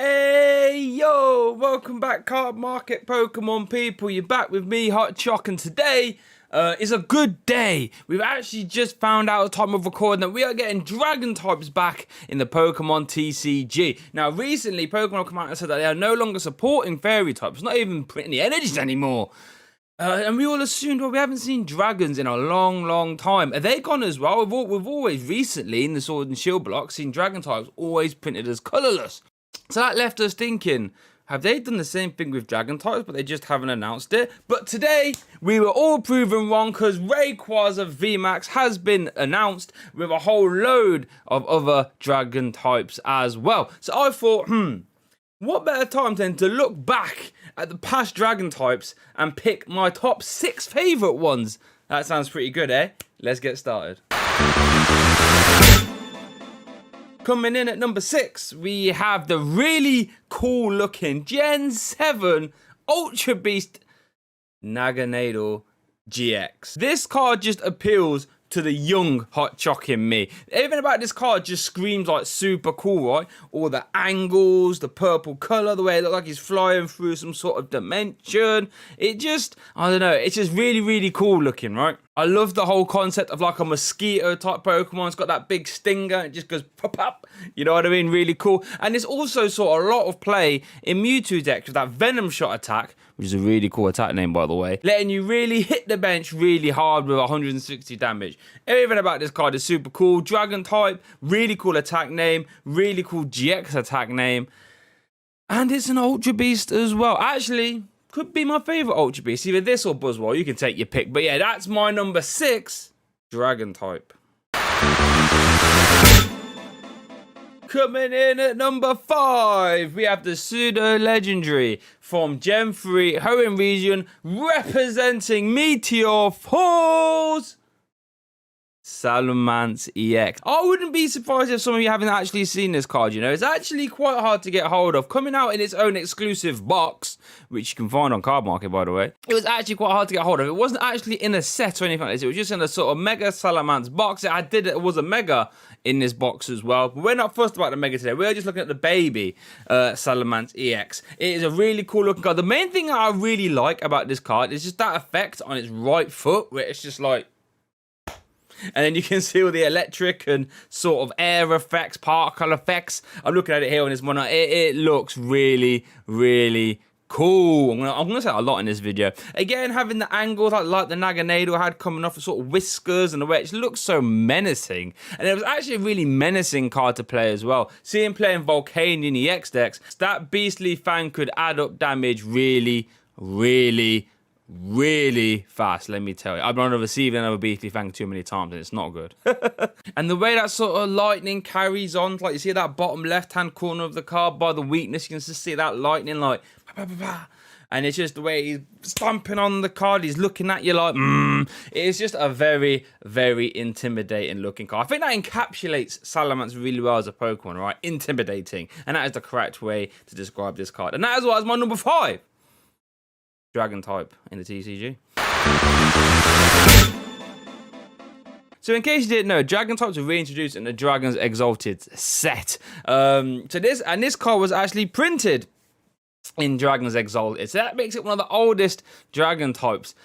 Hey yo, welcome back Cardmarket Pokemon people, you're back with me Hot Choc, and today is a good day. We've actually just found out at the time of recording that we are getting dragon types back in the Pokemon TCG. Now recently Pokemon have come out and said that they are no longer supporting fairy types, not even printing the energies anymore. And we all assumed, well, we haven't seen dragons in a long time. Are they gone as well? We've always recently in the Sword and Shield block seen dragon types always printed as colourless. So that left us thinking, have they done the same thing with dragon types, but they just haven't announced it? But today, we were all proven wrong because Rayquaza VMAX has been announced with a whole load of other dragon types as well. So I thought, what better time then to look back at the past dragon types and pick my top 6 favourite ones? That sounds pretty good, eh? Let's get started. Coming in at number 6, we have the really cool looking Gen 7 Ultra Beast Naganadel GX. This card just appeals to the young Hot Choc in me. Everything about this card just screams like super cool, right? All the angles, the purple colour, the way it looks like he's flying through some sort of dimension. It just, I don't know, it's just really cool looking, right? I love the whole concept of like a mosquito type Pokemon. It's got that big stinger, it just goes pop. You know what I mean? Really cool. And it's also saw a lot of play in Mewtwo decks with that Venom Shot attack, which is a really cool attack name, by the way, letting you really hit the bench really hard with 160 damage. Everything about this card is super cool. Dragon type, really cool attack name, really cool GX attack name. And it's an Ultra Beast as well. Actually, could be my favourite Ultra Beast. Either this or Buzzwole, you can take your pick. But yeah, that's my number 6, Dragon type. Coming in at number 5, we have the Pseudo Legendary from Gen 3 Hoenn region, representing Meteor Falls, Salamance Ex. I wouldn't be surprised if some of you haven't actually seen this card, you know. It's actually quite hard to get hold of. Coming out in its own exclusive box, which you can find on Cardmarket, by the way. It was actually quite hard to get hold of. It wasn't actually in a set or anything like this. It was just in a sort of Mega Salamance box. It was a Mega in this box as well. But we're not fussed about the Mega today. We're just looking at the baby Salamance Ex. It is a really cool looking card. The main thing that I really like about this card is just that effect on its right foot, where it's just like, and then you can see all the electric and sort of air effects, particle effects. I'm looking at it here on this monitor. It looks really cool. I'm gonna say a lot in this video. Again, having the angles like the Naganadel had coming off, the sort of whiskers and the way it looks so menacing. And it was actually a really menacing card to play as well. Seeing playing Volcanion EX decks, that Beastly Fang could add up damage really fast, let me tell you. I've been on the receiving of a Beastly Fang too many times and it's not good. And the way that sort of lightning carries on, like you see that bottom left hand corner of the card by the weakness, you can just see that lightning like and it's just the way he's stomping on the card, he's looking at you like It's just a very intimidating looking card. I think that encapsulates Salamance really well as a Pokemon, right? Intimidating. And that is the correct way to describe this card. And that is what is my number 5 Dragon type in the TCG. So in case you didn't know, Dragon types were reintroduced in the Dragons Exalted set. This card was actually printed in Dragons Exalted. So that makes it one of the oldest Dragon types.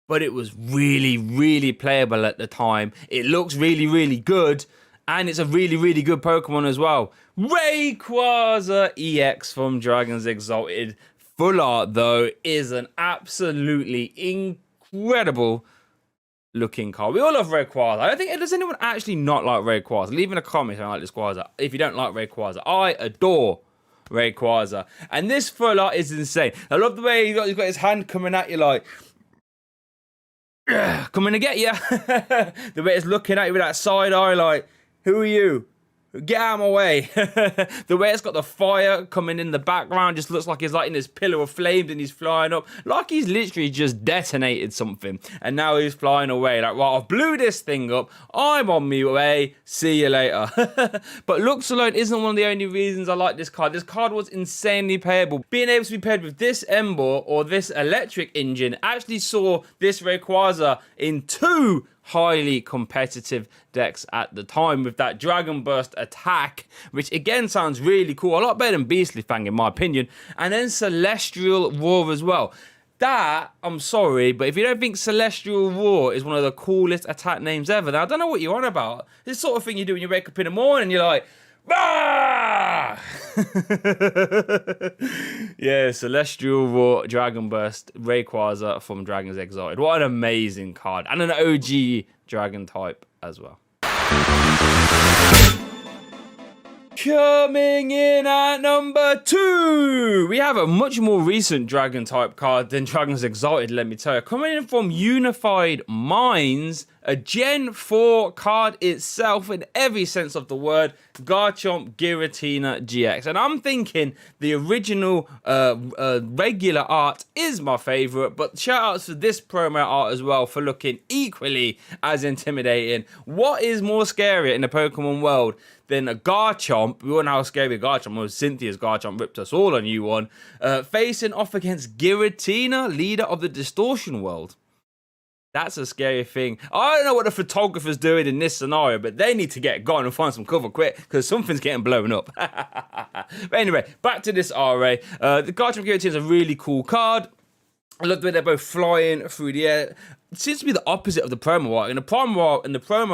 But it was really playable at the time. It looks really good. And it's a really good Pokemon as well. Rayquaza EX from Dragons Exalted. Full art, though, is an absolutely incredible looking card. We all love Rayquaza. I don't think, does anyone actually not like Rayquaza? Leave in a comment if you like this Quaza. If you don't like Rayquaza, I adore Rayquaza. And this full art is insane. I love the way he's got his hand coming at you like, coming to get you. The way it's looking at you with that side eye like, who are you? Get out of my way. The way it's got the fire coming in the background just looks like he's like in this pillar of flames and he's flying up. Like he's literally just detonated something. And now he's flying away. Like, well, I've blew this thing up. I'm on my way. See you later. But looks alone isn't one of the only reasons I like this card. This card was insanely playable. Being able to be paired with this Ember or this electric engine actually saw this Rayquaza in 2 highly competitive decks at the time with that Dragon Burst attack, which again sounds really cool, a lot better than Beastly Fang in my opinion, and then Celestial Roar as well. That, I'm sorry, but if you don't think Celestial Roar is one of the coolest attack names ever, then I don't know what you're on about. This sort of thing you do when you wake up in the morning and you're like, ah! Yeah, Celestial Roar, Dragon Burst, Rayquaza from Dragon's Exalted. What an amazing card. And an OG Dragon type as well. Coming in at number 2, we have a much more recent Dragon type card than Dragon's Exalted, let me tell you. Coming in from Unified Minds, a Gen 4 card itself in every sense of the word, Garchomp Giratina GX. And I'm thinking the original regular art is my favourite, but shout outs to this promo art as well for looking equally as intimidating. What is more scary in the Pokemon world than a Garchomp? We all know how scary Garchomp was. Cynthia's Garchomp ripped us all a new one. Facing off against Giratina, leader of the Distortion world. That's a scary thing. I don't know what the photographer's doing in this scenario, but they need to get gone and find some cover quick because something's getting blown up. But anyway, back to this RA. The Garchomp Giratina is a really cool card. I love the way they're both flying through the air. It seems to be the opposite of the promo art. In the promo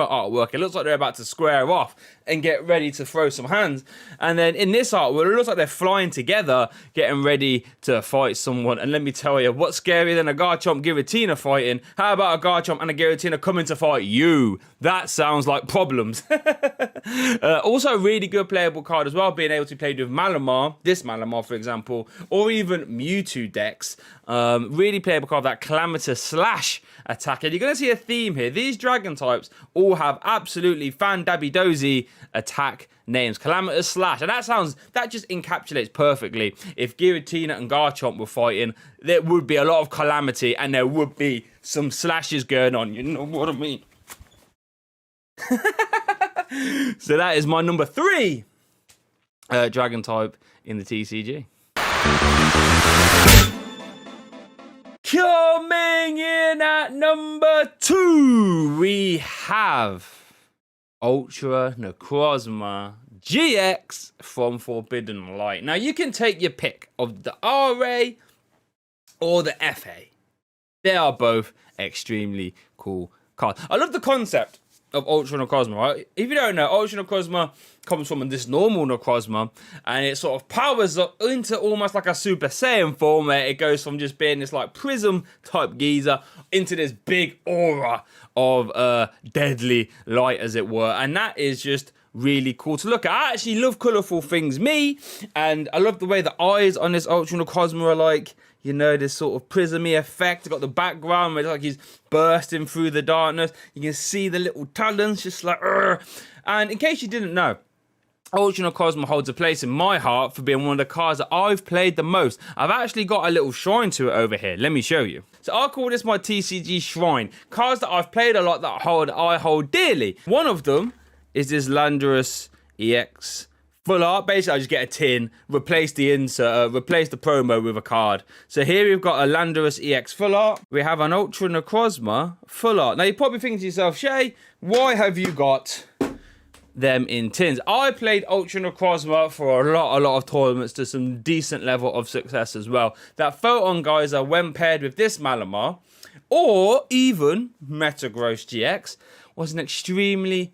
artwork, it looks like they're about to square off and get ready to throw some hands. And then in this artwork, it looks like they're flying together, getting ready to fight someone. And let me tell you, what's scarier than a Garchomp Giratina fighting? How about a Garchomp and a Giratina coming to fight you? That sounds like problems. Also, a really good playable card as well, being able to be played with Malamar, this Malamar, for example, or even Mewtwo decks. Really playable card, that Calamitous Slash attack. And you're going to see a theme here. These Dragon types all have absolutely fan-dabby-dozy attack names. Calamitous Slash. And that just encapsulates perfectly. If Giratina and Garchomp were fighting, there would be a lot of calamity and there would be some slashes going on. You know what I mean? So that is my number 3 Dragon type in the TCG. Coming in at number 2, we have Ultra Necrozma GX from Forbidden Light. Now, you can take your pick of the RA or the FA. They are both extremely cool cards. I love the concept of Ultra Necrozma, right? If you don't know, Ultra Necrozma comes from this normal Necrozma, and it sort of powers up into almost like a Super Saiyan form, where it goes from just being this like prism type geezer into this big aura of deadly light, as it were. And that is just really cool to look at. I actually love colourful things, and I love the way the eyes on this Ultra Necrozma are like, you know, this sort of prismy effect. Got the background where it's like he's bursting through the darkness. You can see the little talons just like, urgh. And in case you didn't know, Ultra Necrozma holds a place in my heart for being one of the cards that I've played the most. I've actually got a little shrine to it over here. Let me show you. So I call this my TCG shrine. Cards that I've played a lot that I hold dearly. One of them is this Landorus EX full art. Basically, I just get a tin, replace the insert, replace the promo with a card. So here we've got a Landorus EX full art. We have an Ultra Necrozma full art. Now, you're probably thinking to yourself, Shay, why have you got them in tins? I played Ultra Necrozma for a lot of tournaments to some decent level of success as well. That Photon Geyser, when paired with this Malamar, or even Metagross GX, was an extremely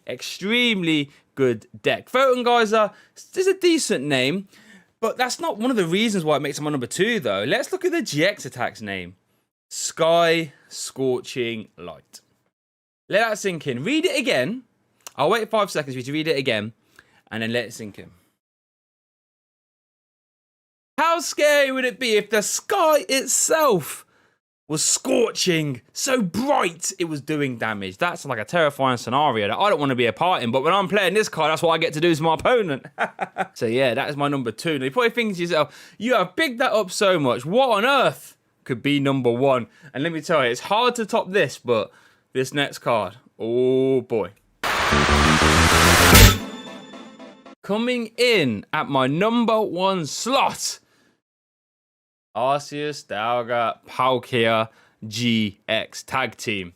good deck. Photon Geyser is a decent name, but that's not one of the reasons why it makes it my number 2, though. Let's look at the GX attack's name. Sky Scorching Light. Let that sink in. Read it again. I'll wait 5 seconds for you to read it again, and then let it sink in. How scary would it be if the sky itself was scorching, so bright it was doing damage? That's like a terrifying scenario that I don't want to be a part in, but when I'm playing this card, that's what I get to do to my opponent. So yeah, that is my number 2. Now, you probably think to yourself, you have bigged that up so much, what on earth could be number 1? And let me tell you, it's hard to top this, but this next card, oh boy. Coming in at my number 1 slot, Arceus, Dialga, Palkia, GX tag team.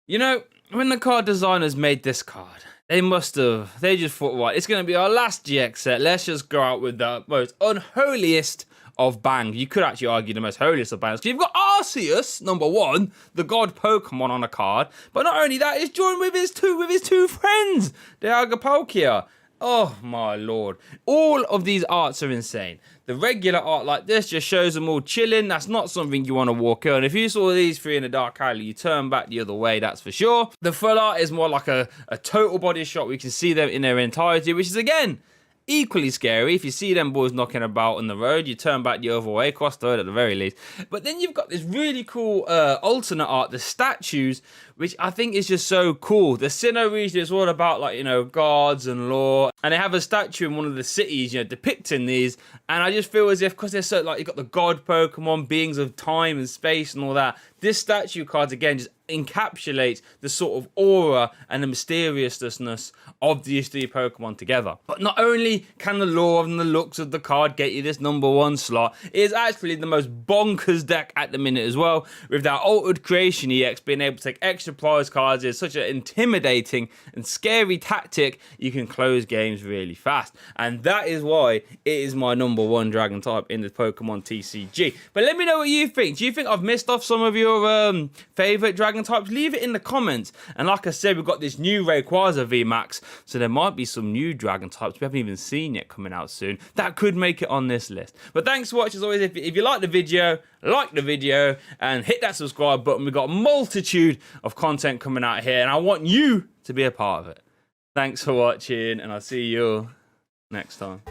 You know, when the card designers made this card, they just thought, right, it's going to be our last GX set. Let's just go out with the most unholiest of bang. You could actually argue the most holiest of bangs. You've got Arceus, number 1, the god Pokemon on a card. But not only that, it's joined with his two friends, the Agapokia. Oh my lord. All of these arts are insane. The regular art like this just shows them all chilling. That's not something you want to walk on. If you saw these 3 in a dark alley, you turn back the other way, that's for sure. The full art is more like a total body shot. We can see them in their entirety, which is, again, equally scary. If you see them boys knocking about on the road, you turn back the other way, across the road at the very least. But then you've got this really cool alternate art, the statues, which I think is just so cool. The Sinnoh region is all about, like, you know, gods and lore, and they have a statue in one of the cities, you know, depicting these, and I just feel as if, because they're so, like, you've got the god Pokemon, beings of time and space and all that, this statue cards, again, just encapsulates the sort of aura and the mysteriousness of these 3 Pokemon together. But not only can the lore and the looks of the card get you this number 1 slot, it is actually the most bonkers deck at the minute as well, with that Altered Creation EX being able to take extra prize cards. Is such an intimidating and scary tactic. You can close games really fast, and that is why it is my number 1 Dragon type in the Pokemon TCG. But let me know what you think. Do you think I've missed off some of your favorite Dragon types? Leave it in the comments. And like I said, we've got this new Rayquaza VMAX, so there might be some new Dragon types we haven't even seen yet coming out soon that could make it on this list. But thanks for watching as always. If you like the video, and hit that subscribe button. We've got a multitude of content coming out here, and I want you to be a part of it. Thanks for watching, and I'll see you next time.